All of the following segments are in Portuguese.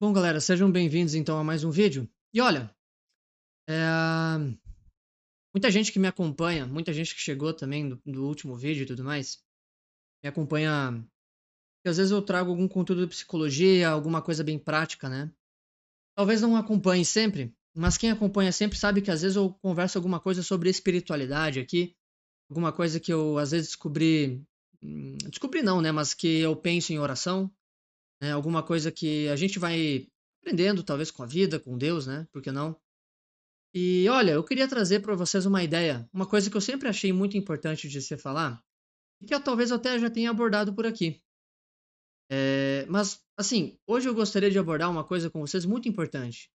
Bom, galera, sejam bem-vindos então a mais um vídeo. E olha, é, muita gente que me acompanha, muita gente que chegou também do último vídeo e tudo mais, me acompanha, que às vezes eu trago algum conteúdo de psicologia, alguma coisa bem prática, né? Talvez não acompanhe sempre, mas quem acompanha sempre sabe que às vezes eu converso alguma coisa sobre espiritualidade aqui, alguma coisa que eu às vezes descobri, descobri não, né? Mas que eu penso em oração, né? Alguma coisa que a gente vai aprendendo, talvez com a vida, com Deus, né? Por que não? E olha, eu queria trazer para vocês uma ideia, uma coisa que eu sempre achei muito importante de se falar, e que talvez eu até já tenha abordado por aqui. Mas, assim, hoje eu gostaria de abordar uma coisa com vocês muito importante,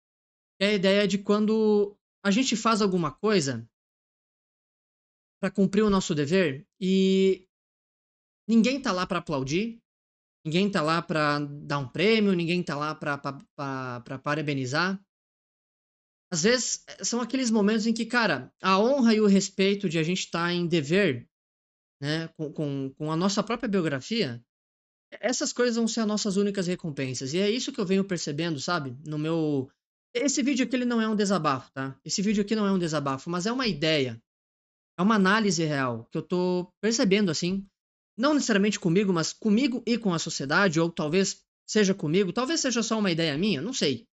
que é a ideia de quando a gente faz alguma coisa para cumprir o nosso dever e ninguém tá lá para aplaudir, ninguém tá lá para dar um prêmio, ninguém tá lá para parabenizar. Às vezes são aqueles momentos em que, cara, a honra e o respeito de a gente estar em dever, né, com a nossa própria biografia, essas coisas vão ser as nossas únicas recompensas. E é isso que eu venho percebendo, sabe? No meu. Esse vídeo aqui ele não é um desabafo, tá? Esse vídeo aqui não é um desabafo, mas é uma ideia, é uma análise real que eu tô percebendo assim. Não necessariamente comigo, mas comigo e com a sociedade, ou talvez seja comigo, talvez seja só uma ideia minha, não sei.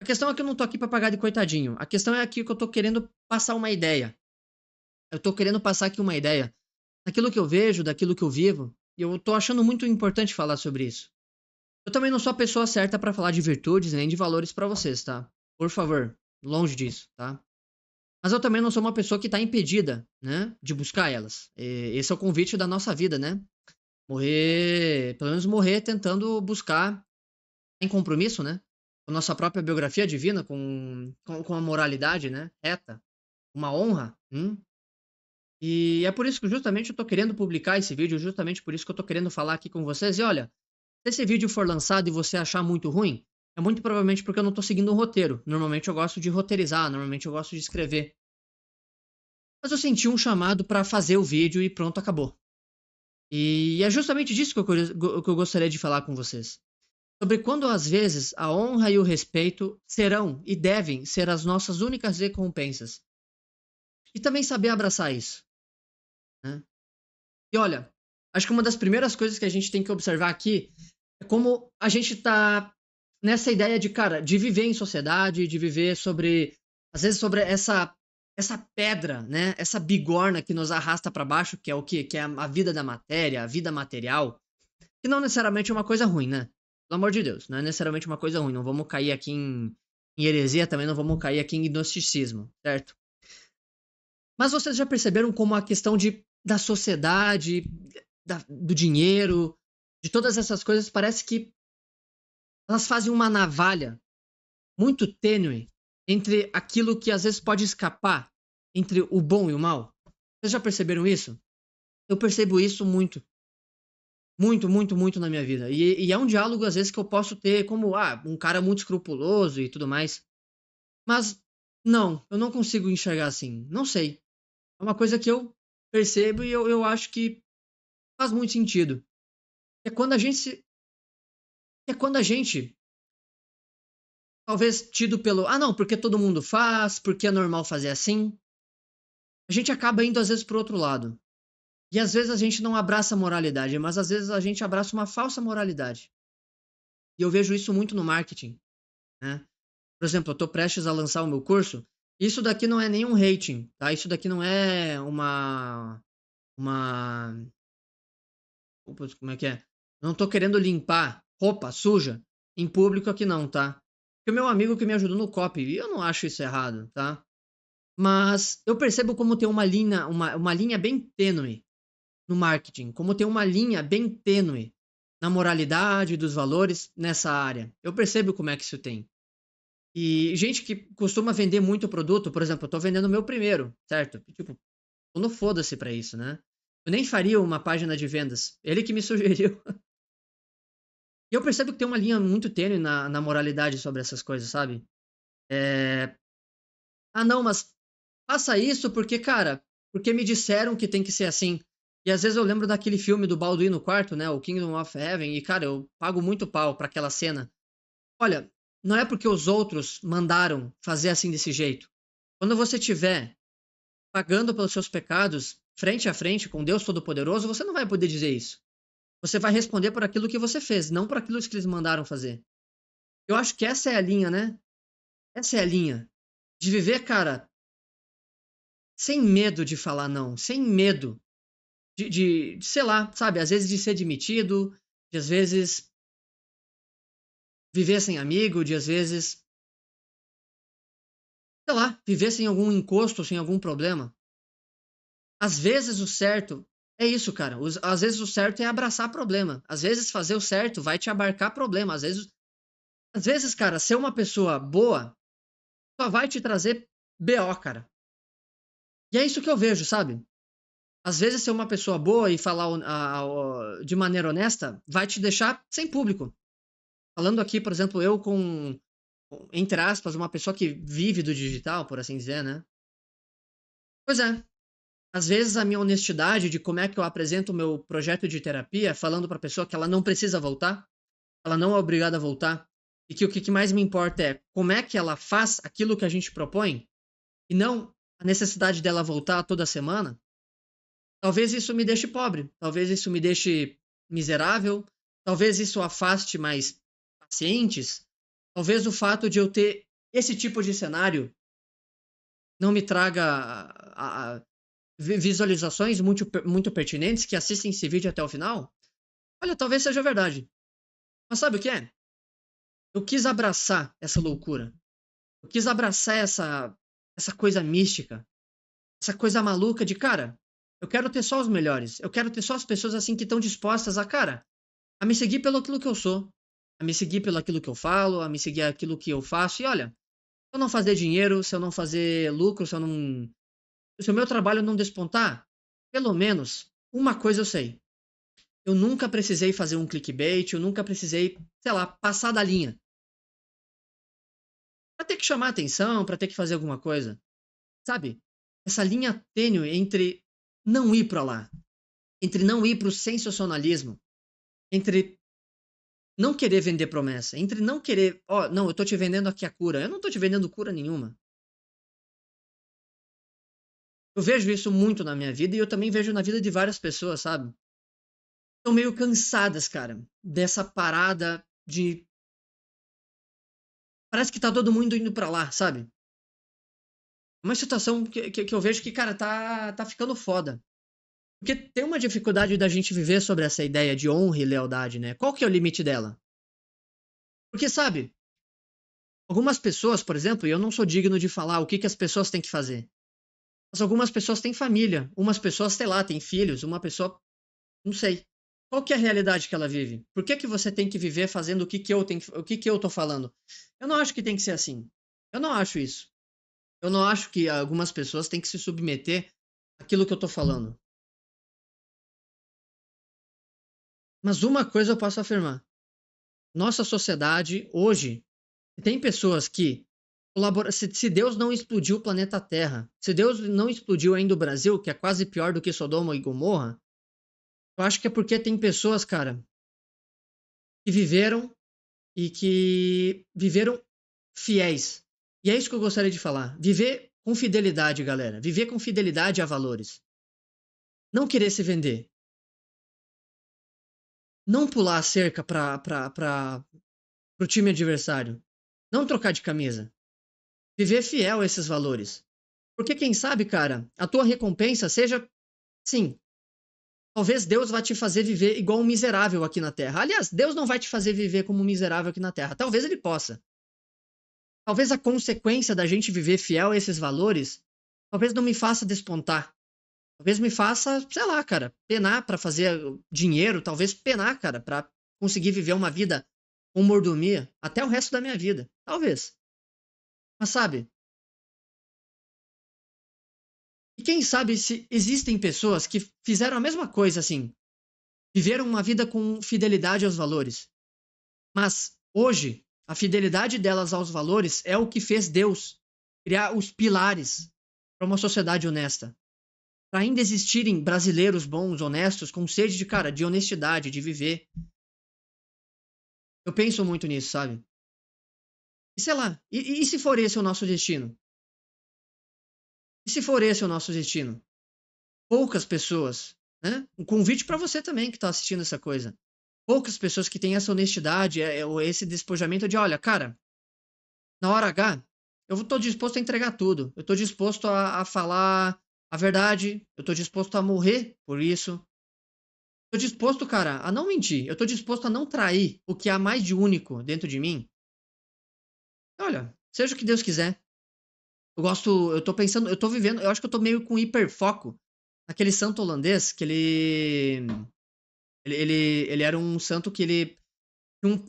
A questão é que eu não tô aqui pra pagar de coitadinho. A questão é aqui que eu tô querendo passar uma ideia. Eu tô querendo passar aqui uma ideia daquilo que eu vejo, daquilo que eu vivo, e eu tô achando muito importante falar sobre isso. Eu também não sou a pessoa certa pra falar de virtudes nem de valores pra vocês, tá? Por favor, longe disso, tá? Mas eu também não sou uma pessoa que tá impedida, né, de buscar elas. Esse é o convite da nossa vida, né? Morrer, pelo menos morrer tentando buscar em compromisso, né? Com nossa própria biografia divina, com a moralidade, né? Reta, uma honra. E é por isso que justamente eu tô querendo publicar esse vídeo, justamente por isso que eu tô querendo falar aqui com vocês. E olha, se esse vídeo for lançado e você achar muito ruim, é muito provavelmente porque eu não tô seguindo um roteiro. Normalmente eu gosto de roteirizar, normalmente eu gosto de escrever. Mas eu senti um chamado pra fazer o vídeo e pronto, acabou. E é justamente disso que eu gostaria de falar com vocês. Sobre quando às vezes a honra e o respeito serão e devem ser as nossas únicas recompensas. E também saber abraçar isso, né? E olha, acho que uma das primeiras coisas que a gente tem que observar aqui é como a gente tá nessa ideia de, cara, de viver em sociedade, de viver sobre, às vezes sobre essa pedra, né? Essa bigorna que nos arrasta para baixo, que é o quê? Que é a vida da matéria, a vida material, que não necessariamente é uma coisa ruim, né? Pelo amor de Deus, não é necessariamente uma coisa ruim. Não vamos cair aqui em heresia, também não vamos cair aqui em gnosticismo, certo? Mas vocês já perceberam como a questão da sociedade, do dinheiro, de todas essas coisas, parece que elas fazem uma navalha muito tênue entre aquilo que às vezes pode escapar entre o bom e o mal? Vocês já perceberam isso? Eu percebo isso muito. Muito, muito, muito na minha vida. E é um diálogo, às vezes, que eu posso ter como, um cara muito escrupuloso e tudo mais. Mas, não, eu não consigo enxergar assim. Não sei. É uma coisa que eu percebo e eu acho que faz muito sentido. É quando a gente é quando a gente, talvez tido pelo, não, porque todo mundo faz, porque é normal fazer assim, a gente acaba indo às vezes pro outro lado. E às vezes a gente não abraça a moralidade, mas às vezes a gente abraça uma falsa moralidade. E eu vejo isso muito no marketing, né? Por exemplo, eu tô prestes a lançar o meu curso. Isso daqui não é nenhum rating, tá? Isso daqui não é uma, putz, como é que é? Eu não tô querendo limpar roupa suja em público aqui não, tá? Porque o meu amigo que me ajudou no copy, e eu não acho isso errado, tá? Mas eu percebo como tem uma linha bem tênue no marketing, como tem uma linha bem tênue na moralidade dos valores nessa área. Eu percebo como é que isso tem. E gente que costuma vender muito produto, por exemplo, eu tô vendendo o meu primeiro, certo? Tipo, eu não foda-se pra isso, né? Eu nem faria uma página de vendas. Ele que me sugeriu. E eu percebo que tem uma linha muito tênue na moralidade sobre essas coisas, sabe? É... não, mas faça isso porque, cara, porque me disseram que tem que ser assim. E às vezes eu lembro daquele filme do Balduino quarto, né? O Kingdom of Heaven, e, cara, eu pago muito pau pra aquela cena. Olha, não é porque os outros mandaram fazer assim desse jeito. Quando você estiver pagando pelos seus pecados, frente a frente com Deus Todo-Poderoso, você não vai poder dizer isso. Você vai responder por aquilo que você fez, não por aquilo que eles mandaram fazer. Eu acho que essa é a linha, né? Essa é a linha. De viver, cara, sem medo de falar não, sem medo sei lá, sabe, às vezes de ser demitido, de às vezes viver sem amigo, de às vezes, sei lá, viver sem algum encosto, sem algum problema. Às vezes o certo é isso, cara. Às vezes o certo é abraçar problema. Às vezes fazer o certo vai te abarcar problema. Às vezes, cara, ser uma pessoa boa só vai te trazer BO, cara. E é isso que eu vejo, sabe? Às vezes ser uma pessoa boa e falar de maneira honesta vai te deixar sem público. Falando aqui, por exemplo, eu entre aspas, uma pessoa que vive do digital, por assim dizer, né? Pois é. Às vezes a minha honestidade de como é que eu apresento o meu projeto de terapia, falando para a pessoa que ela não precisa voltar, ela não é obrigada a voltar, e que o que mais me importa é como é que ela faz aquilo que a gente propõe, e não a necessidade dela voltar toda semana, talvez isso me deixe pobre, talvez isso me deixe miserável, talvez isso afaste mais pacientes, talvez o fato de eu ter esse tipo de cenário não me traga visualizações muito pertinentes que assistem esse vídeo até o final. Olha, talvez seja verdade. Mas sabe o que é? Eu quis abraçar essa loucura. Eu quis abraçar essa coisa mística. Essa coisa maluca de, cara, eu quero ter só os melhores. Eu quero ter só as pessoas assim que estão dispostas a, cara, a me seguir pelo aquilo que eu sou. A me seguir pelo aquilo que eu falo, a me seguir aquilo que eu faço. E olha, se eu não fazer dinheiro, se eu não fazer lucro, se o meu trabalho não despontar, pelo menos uma coisa eu sei. Eu nunca precisei fazer um clickbait, eu nunca precisei, sei lá, passar da linha. Pra ter que chamar atenção, pra ter que fazer alguma coisa. Sabe? Essa linha tênue entre não ir pra lá, entre não ir pro sensacionalismo, entre não querer vender promessa, entre não querer, ó, não, eu tô te vendendo aqui a cura. Eu não tô te vendendo cura nenhuma. Eu vejo isso muito na minha vida e eu também vejo na vida de várias pessoas, sabe? Estão meio cansadas, cara, dessa parada de. Parece que tá todo mundo indo pra lá, sabe? Uma situação que eu vejo que, cara, tá ficando foda. Porque tem uma dificuldade da gente viver sobre essa ideia de honra e lealdade, né? Qual que é o limite dela? Porque, sabe, algumas pessoas, por exemplo, e eu não sou digno de falar o que as pessoas têm que fazer. Mas algumas pessoas têm família, umas pessoas, sei lá, têm filhos, uma pessoa, não sei. Qual que é a realidade que ela vive? Por que você tem que viver fazendo o que eu tô falando? Eu não acho que tem que ser assim. Eu não acho isso. Eu não acho que algumas pessoas têm que se submeter àquilo que eu tô falando. Mas uma coisa eu posso afirmar. Nossa sociedade, hoje, tem pessoas que colaboram. Se Deus não explodiu o planeta Terra, se Deus não explodiu ainda o Brasil, que é quase pior do que Sodoma e Gomorra, eu acho que é porque tem pessoas, cara, que viveram fiéis. E é isso que eu gostaria de falar. Viver com fidelidade, galera. Viver com fidelidade a valores. Não querer se vender. Não pular a cerca pro time adversário. Não trocar de camisa. Viver fiel a esses valores. Porque quem sabe, cara, a tua recompensa seja, sim, talvez Deus vai te fazer viver igual um miserável aqui na Terra. Aliás, Deus não vai te fazer viver como um miserável aqui na Terra. Talvez ele possa. Talvez a consequência da gente viver fiel a esses valores, talvez não me faça despontar. Talvez me faça, sei lá, cara, penar pra fazer dinheiro, talvez penar, cara, pra conseguir viver uma vida com mordomia até o resto da minha vida. Talvez. Mas sabe, e quem sabe se existem pessoas que fizeram a mesma coisa assim, viveram uma vida com fidelidade aos valores. Mas hoje, a fidelidade delas aos valores é o que fez Deus criar os pilares para uma sociedade honesta. Para ainda existirem brasileiros bons, honestos, com sede de, cara, de honestidade, de viver. Eu penso muito nisso, sabe? E sei lá, e se for esse o nosso destino? E se for esse o nosso destino? Poucas pessoas, né? Um convite para você também que está assistindo essa coisa. Poucas pessoas que têm essa honestidade, ou esse despojamento de, olha, cara, na hora H, eu estou disposto a entregar tudo. Eu estou disposto a falar a verdade. Eu estou disposto a morrer por isso. Estou disposto, cara, a não mentir. Eu estou disposto a não trair o que há mais de único dentro de mim. Olha, seja o que Deus quiser. Eu tô pensando, eu tô vivendo, eu acho que eu tô meio com hiperfoco naquele santo holandês que ele era um santo que ele tinha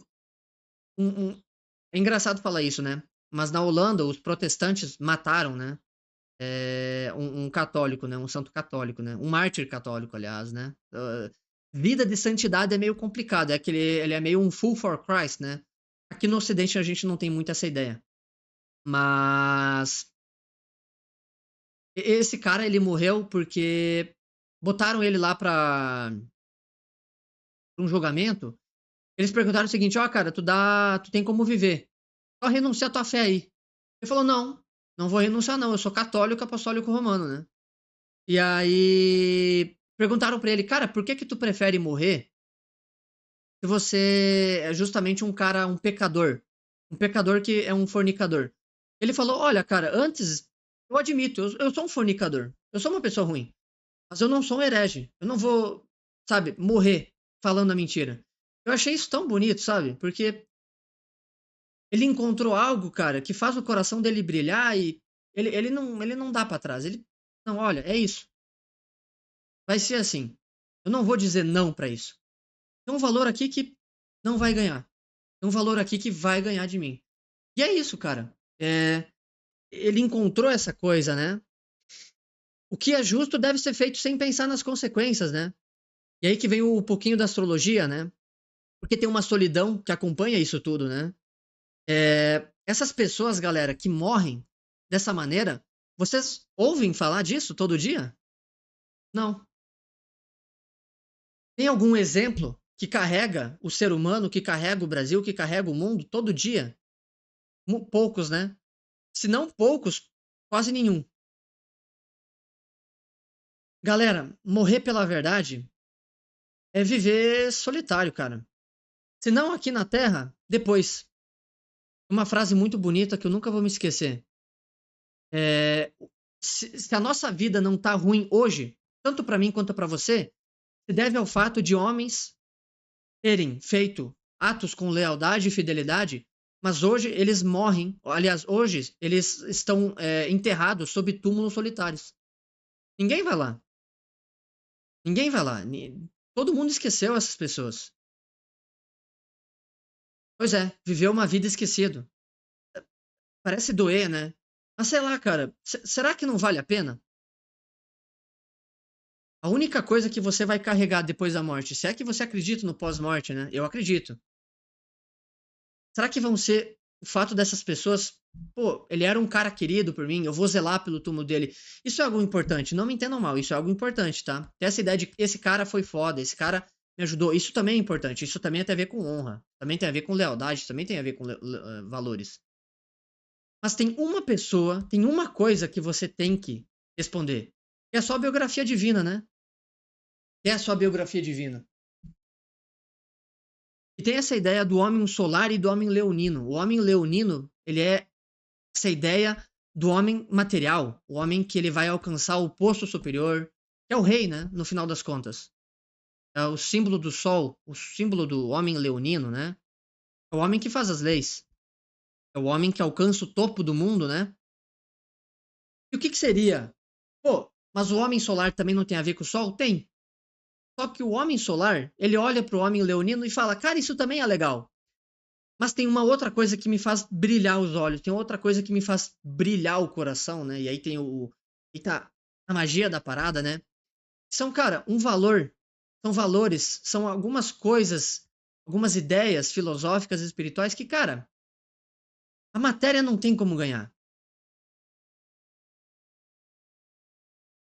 é engraçado falar isso, né? Mas na Holanda os protestantes mataram, né? Um católico, né? Um santo católico, né? Um mártir católico, aliás, né? Vida de santidade é meio complicado, ele é meio um fool for Christ, né? Aqui no Ocidente a gente não tem muito essa ideia, mas esse cara, ele morreu porque botaram ele lá pra um julgamento. Eles perguntaram o seguinte: ó, cara, tu tem como viver. Só renuncia a tua fé aí. Ele falou: não, não vou renunciar, não. Eu sou católico apostólico romano, né? E aí perguntaram pra ele: cara, por que que tu prefere morrer se você é justamente um cara, um pecador? Um pecador que é um fornicador. Ele falou: olha, cara, antes eu admito, eu sou um fornicador. Eu sou uma pessoa ruim. Mas eu não sou um herege. Eu não vou, sabe, morrer falando a mentira. Eu achei isso tão bonito, sabe? Porque ele encontrou algo, cara, que faz o coração dele brilhar e ele não dá pra trás. Ele, não, olha, é isso. Vai ser assim. Eu não vou dizer não pra isso. Tem um valor aqui que não vai ganhar. Tem um valor aqui que vai ganhar de mim. E é isso, cara. Ele encontrou essa coisa, né? O que é justo deve ser feito sem pensar nas consequências, né? E aí que vem o pouquinho da astrologia, né? Porque tem uma solidão que acompanha isso tudo, né? Essas pessoas, galera, que morrem dessa maneira, vocês ouvem falar disso todo dia? Não. Tem algum exemplo que carrega o ser humano, que carrega o Brasil, que carrega o mundo todo dia? Poucos, né? Se não poucos, quase nenhum. Galera, morrer pela verdade é viver solitário, cara. Se não aqui na Terra, depois. Uma frase muito bonita que eu nunca vou me esquecer. É, se a nossa vida não tá ruim hoje, tanto para mim quanto para você, se deve ao fato de homens terem feito atos com lealdade e fidelidade, mas hoje eles morrem. Aliás, hoje eles estão enterrados sob túmulos solitários. Ninguém vai lá. Ninguém vai lá. Todo mundo esqueceu essas pessoas. Pois é, viveu uma vida esquecido. Parece doer, né? Mas sei lá, cara, será que não vale a pena? A única coisa que você vai carregar depois da morte, se é que você acredita no pós-morte, né? Eu acredito. Será que vão ser o fato dessas pessoas? Pô, ele era um cara querido por mim, eu vou zelar pelo túmulo dele. Isso é algo importante, não me entendam mal, isso é algo importante, tá? Ter essa ideia de que esse cara foi foda, esse cara me ajudou, isso também é importante, isso também tem a ver com honra, também tem a ver com lealdade, também tem a ver com valores. Mas tem uma pessoa, tem uma coisa que você tem que responder. É a sua biografia divina, né? É a sua biografia divina. E tem essa ideia do homem solar e do homem leonino. O homem leonino, ele é essa ideia do homem material, o homem que ele vai alcançar o posto superior, que é o rei, né, no final das contas. É o símbolo do sol, o símbolo do homem leonino, né? É o homem que faz as leis. É o homem que alcança o topo do mundo, né? E o que que seria? Pô, mas o homem solar também não tem a ver com o sol? Tem. Só que o homem solar, ele olha para o homem leonino e fala: "Cara, isso também é legal". Mas tem uma outra coisa que me faz brilhar os olhos, tem outra coisa que me faz brilhar o coração, né? E aí tem e tá a magia da parada, né? São, cara, um valor, são valores, são algumas coisas, algumas ideias filosóficas e espirituais que, cara, a matéria não tem como ganhar.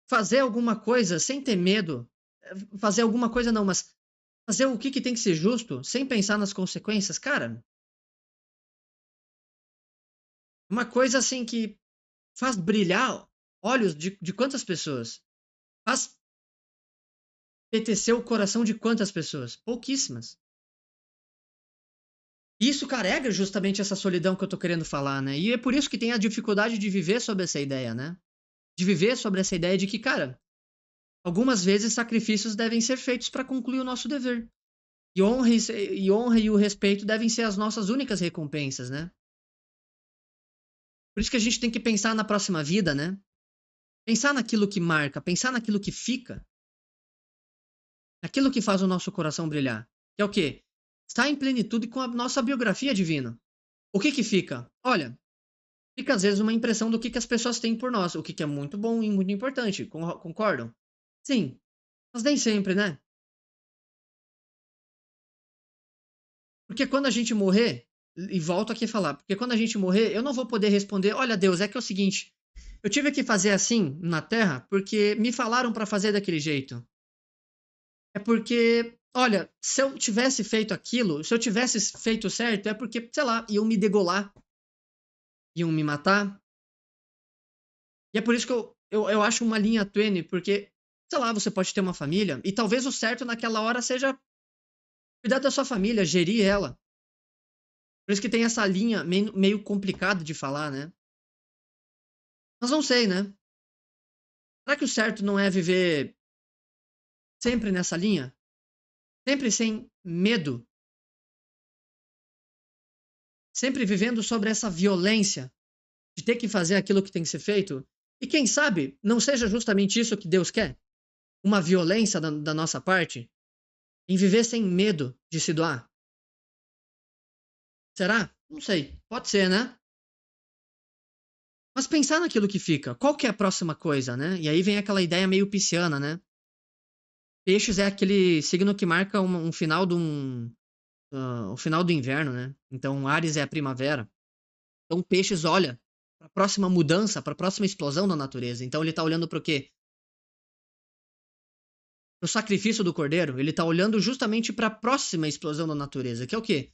Fazer alguma coisa sem ter medo, fazer alguma coisa não, mas fazer o que tem que ser justo, sem pensar nas consequências, cara, Uma coisa assim que faz brilhar olhos de quantas pessoas? Faz apetecer o coração de quantas pessoas? Pouquíssimas. E isso carrega justamente essa solidão que eu tô querendo falar, né? E é por isso que tem a dificuldade de viver sobre essa ideia, né? De viver sobre essa ideia de que, cara, algumas vezes sacrifícios devem ser feitos para concluir o nosso dever. E honra e o respeito devem ser as nossas únicas recompensas, né? Por isso que a gente tem que pensar na próxima vida, né? Pensar naquilo que marca, pensar naquilo que fica, naquilo que faz o nosso coração brilhar. Que é o quê? Estar em plenitude com a nossa biografia divina. O que que fica? Olha, fica às vezes uma impressão do que as pessoas têm por nós, o que é muito bom e muito importante, concordam? Sim, mas nem sempre, né? Porque quando a gente morrer, e volto aqui a falar, porque quando a gente morrer, eu não vou poder responder, olha Deus, é que é o seguinte, eu tive que fazer assim na Terra porque me falaram para fazer daquele jeito. É porque, olha, se eu tivesse feito aquilo, se eu tivesse feito certo, é porque, sei lá, iam me degolar, iam me matar. E é por isso que eu acho uma linha tênue, porque, sei lá, você pode ter uma família, e talvez o certo naquela hora seja cuidar da sua família, gerir ela. Por isso que tem essa linha meio complicada de falar, né? Mas não sei, né? Será que o certo não é viver sempre nessa linha? Sempre sem medo? Sempre vivendo sobre essa violência de ter que fazer aquilo que tem que ser feito? E quem sabe não seja justamente isso que Deus quer? Uma violência da nossa parte em viver sem medo de se doar? Será? Não sei. Pode ser, né? Mas pensar naquilo que fica. Qual que é a próxima coisa, né? E aí vem aquela ideia meio pisciana, né? Peixes é aquele signo que marca um final de o final do inverno, né? Então Áries é a primavera. Então Peixes olha para a próxima mudança, para a próxima explosão da natureza. Então ele tá olhando para o quê? Para o sacrifício do cordeiro. Ele tá olhando justamente para a próxima explosão da natureza, que é o quê?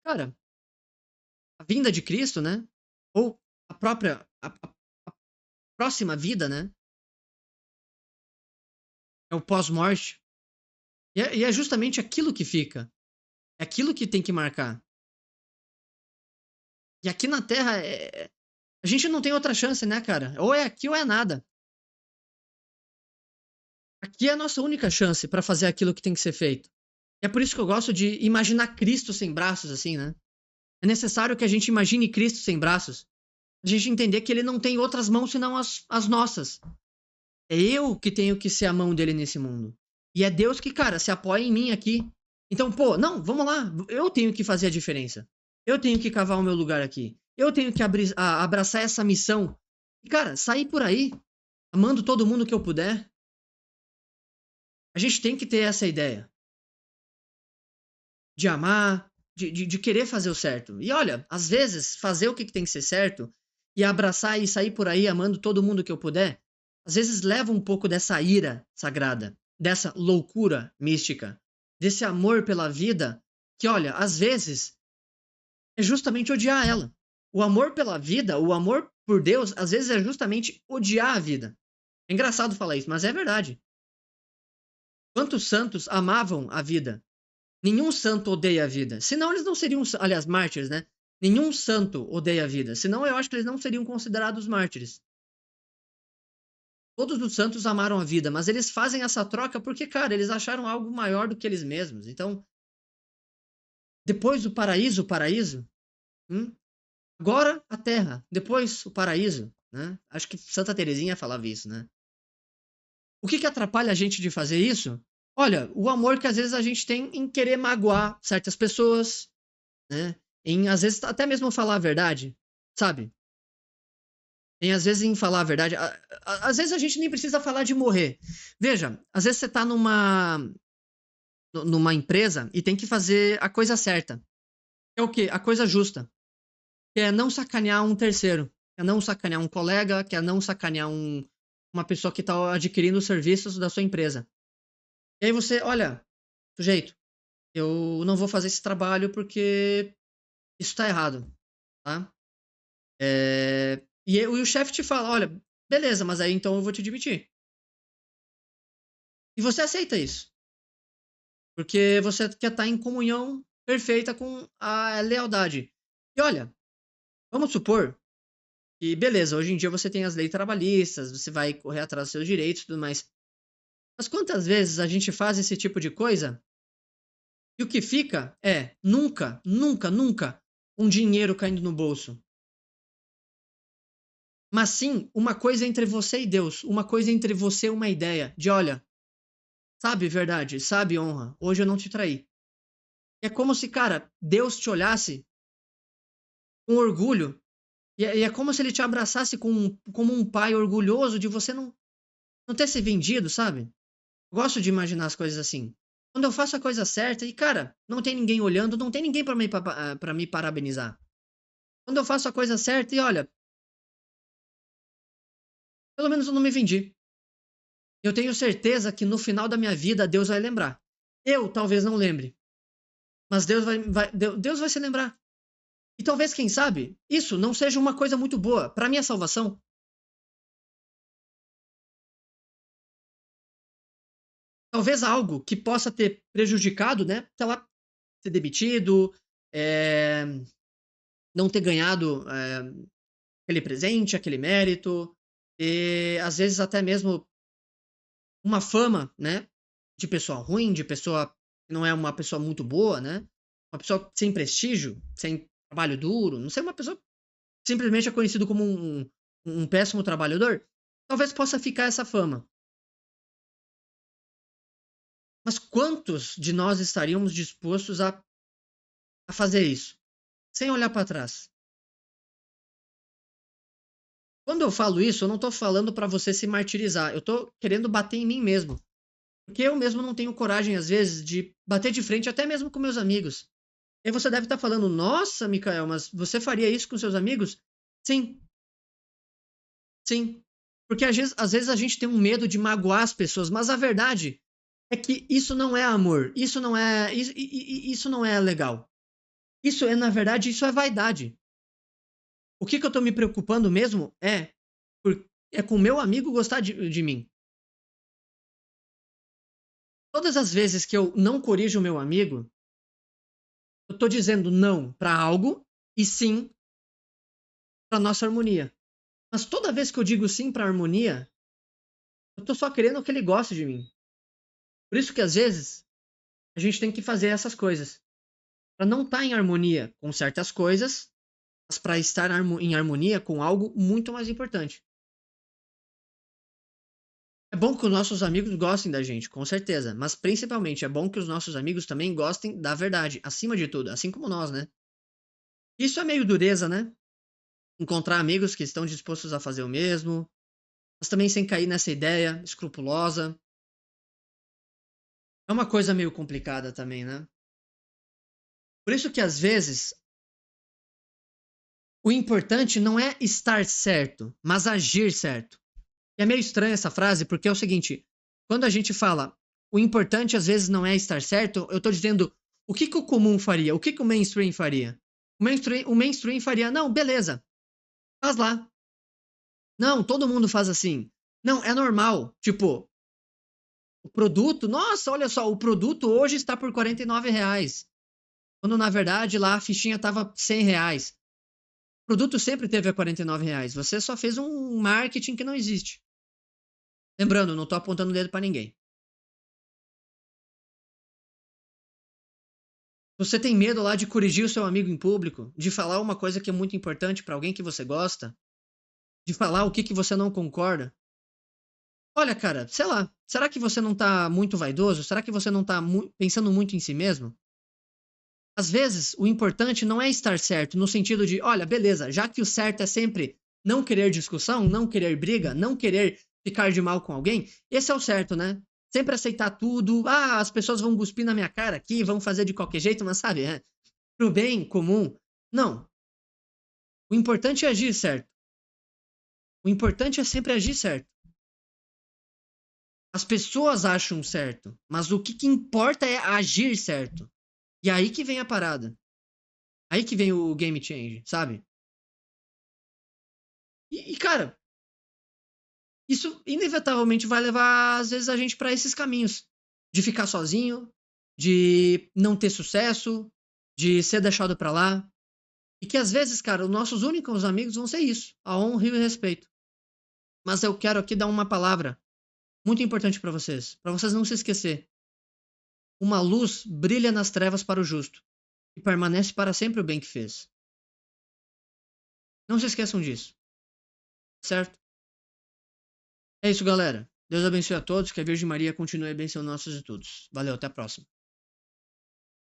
Cara, a vinda de Cristo, né? Ou a própria a próxima vida, né? É o pós-morte. E é justamente aquilo que fica. É aquilo que tem que marcar. E aqui na Terra, a gente não tem outra chance, né, cara? Ou é aqui ou é nada. Aqui é a nossa única chance para fazer aquilo que tem que ser feito. E é por isso que eu gosto de imaginar Cristo sem braços, assim, né? É necessário que a gente imagine Cristo sem braços. A gente entender que ele não tem outras mãos senão as nossas. É eu que tenho que ser a mão dele nesse mundo. E é Deus que, cara, se apoia em mim aqui. Então, pô, não, vamos lá. Eu tenho que fazer a diferença. Eu tenho que cavar o meu lugar aqui. Eu tenho que abraçar essa missão. E, cara, sair por aí, amando todo mundo que eu puder. A gente tem que ter essa ideia de amar, de querer fazer o certo. E olha, às vezes, fazer o que tem que ser certo e abraçar e sair por aí amando todo mundo que eu puder, às vezes leva um pouco dessa ira sagrada, dessa loucura mística, desse amor pela vida, que olha, às vezes é justamente odiar ela. O amor pela vida, o amor por Deus, às vezes é justamente odiar a vida. É engraçado falar isso, mas é verdade. Quantos santos amavam a vida? Nenhum santo odeia a vida. Senão eles não seriam, aliás, mártires, né? Nenhum santo odeia a vida. Senão eu acho que eles não seriam considerados mártires. Todos os santos amaram a vida, mas eles fazem essa troca porque, cara, eles acharam algo maior do que eles mesmos. Então, depois o paraíso, hum? Agora a terra, depois o paraíso, né? Acho que Santa Teresinha falava isso, né? O que que atrapalha a gente de fazer isso? Olha, o amor que às vezes a gente tem em querer magoar certas pessoas, né? Em às vezes até mesmo falar a verdade, sabe? Em às vezes em falar a verdade, às vezes a gente nem precisa falar de morrer. Veja, às vezes você tá numa empresa e tem que fazer a coisa certa. É o quê? A coisa justa. Que é não sacanear um terceiro, que é não sacanear um colega, que é não sacanear uma pessoa que está adquirindo os serviços da sua empresa. E aí você, olha, sujeito, eu não vou fazer esse trabalho porque isso está errado, tá? E o chefe te fala, olha, beleza, mas aí então eu vou te demitir. E você aceita isso. Porque você quer estar em comunhão perfeita com a lealdade. E olha, vamos supor que, beleza, hoje em dia você tem as leis trabalhistas, você vai correr atrás dos seus direitos e tudo mais. Mas quantas vezes a gente faz esse tipo de coisa e o que fica é nunca, nunca, nunca um dinheiro caindo no bolso. Mas sim uma coisa entre você e Deus, uma coisa entre você e uma ideia de, olha, sabe verdade, sabe honra, hoje eu não te traí. É como se, cara, Deus te olhasse com orgulho e é como se ele te abraçasse como um pai orgulhoso de você não ter se vendido, sabe? Gosto de imaginar as coisas assim. Quando eu faço a coisa certa e, cara, não tem ninguém olhando, não tem ninguém pra me parabenizar. Quando eu faço a coisa certa e, olha, pelo menos eu não me vendi. Eu tenho certeza que no final da minha vida Deus vai lembrar. Eu talvez não lembre, mas Deus vai se lembrar. E talvez, quem sabe, isso não seja uma coisa muito boa para minha salvação. Talvez algo que possa ter prejudicado, né? Sei lá, ser demitido, é, não ter ganhado aquele presente, aquele mérito, e às vezes até mesmo uma fama, né? De pessoa ruim, de pessoa que não é uma pessoa muito boa, né? Uma pessoa sem prestígio, sem trabalho duro, não sei, uma pessoa que simplesmente é conhecido como um péssimo trabalhador. Talvez possa ficar essa fama. Mas quantos de nós estaríamos dispostos a fazer isso? Sem olhar para trás. Quando eu falo isso, eu não tô falando para você se martirizar. Eu tô querendo bater em mim mesmo. Porque eu mesmo não tenho coragem, às vezes, de bater de frente, até mesmo com meus amigos. E aí você deve estar falando, nossa, Mikael, mas você faria isso com seus amigos? Sim, sim. Porque às vezes a gente tem um medo de magoar as pessoas, mas a verdade é que isso não é amor. Isso não é legal. Isso é, na verdade, isso é vaidade. O que eu tô me preocupando mesmo é com o meu amigo gostar de mim. Todas as vezes que eu não corrijo o meu amigo, eu tô dizendo não para algo e sim para nossa harmonia. Mas toda vez que eu digo sim para harmonia, eu tô só querendo que ele goste de mim. Por isso que às vezes a gente tem que fazer essas coisas para não estar em harmonia com certas coisas, mas para estar em harmonia com algo muito mais importante. É bom que os nossos amigos gostem da gente, com certeza, mas principalmente é bom que os nossos amigos também gostem da verdade, acima de tudo, assim como nós, né? Isso é meio dureza, né? Encontrar amigos que estão dispostos a fazer o mesmo, mas também sem cair nessa ideia escrupulosa. É uma coisa meio complicada também, né? Por isso que às vezes o importante não é estar certo, mas agir certo. E é meio estranha essa frase porque é o seguinte: quando a gente fala o importante às vezes não é estar certo, eu tô dizendo o que o comum faria, o que o mainstream faria. O mainstream faria, não, beleza, faz lá. Não, todo mundo faz assim. Não, é normal. Tipo, o produto, nossa, olha só, o produto hoje está por R$ 49. Quando na verdade lá a fichinha tava R$ 100. O produto sempre teve a R$ 49. Você só fez um marketing que não existe. Lembrando, não tô apontando o dedo para ninguém. Você tem medo lá de corrigir o seu amigo em público, de falar uma coisa que é muito importante para alguém que você gosta, de falar o que você não concorda. Olha, cara, sei lá, será que você não tá muito vaidoso? Será que você não tá pensando muito em si mesmo? Às vezes, o importante não é estar certo, no sentido de, olha, beleza, já que o certo é sempre não querer discussão, não querer briga, não querer ficar de mal com alguém, esse é o certo, né? Sempre aceitar tudo. Ah, as pessoas vão cuspir na minha cara aqui, vão fazer de qualquer jeito, mas sabe, pro bem comum. Não. O importante é agir certo. O importante é sempre agir certo. As pessoas acham certo, mas o que importa é agir certo. E aí que vem a parada. Aí que vem o game change, sabe? Cara, isso inevitavelmente vai levar, às vezes, a gente para esses caminhos. De ficar sozinho, de não ter sucesso, de ser deixado para lá. E que às vezes, cara, os nossos únicos amigos vão ser isso, a honra e o respeito. Mas eu quero aqui dar uma palavra muito importante para vocês não se esquecer. Uma luz brilha nas trevas para o justo e permanece para sempre o bem que fez. Não se esqueçam disso, certo? É isso, galera. Deus abençoe a todos, que a Virgem Maria continue abençoando nossos estudos. Valeu, até a próxima.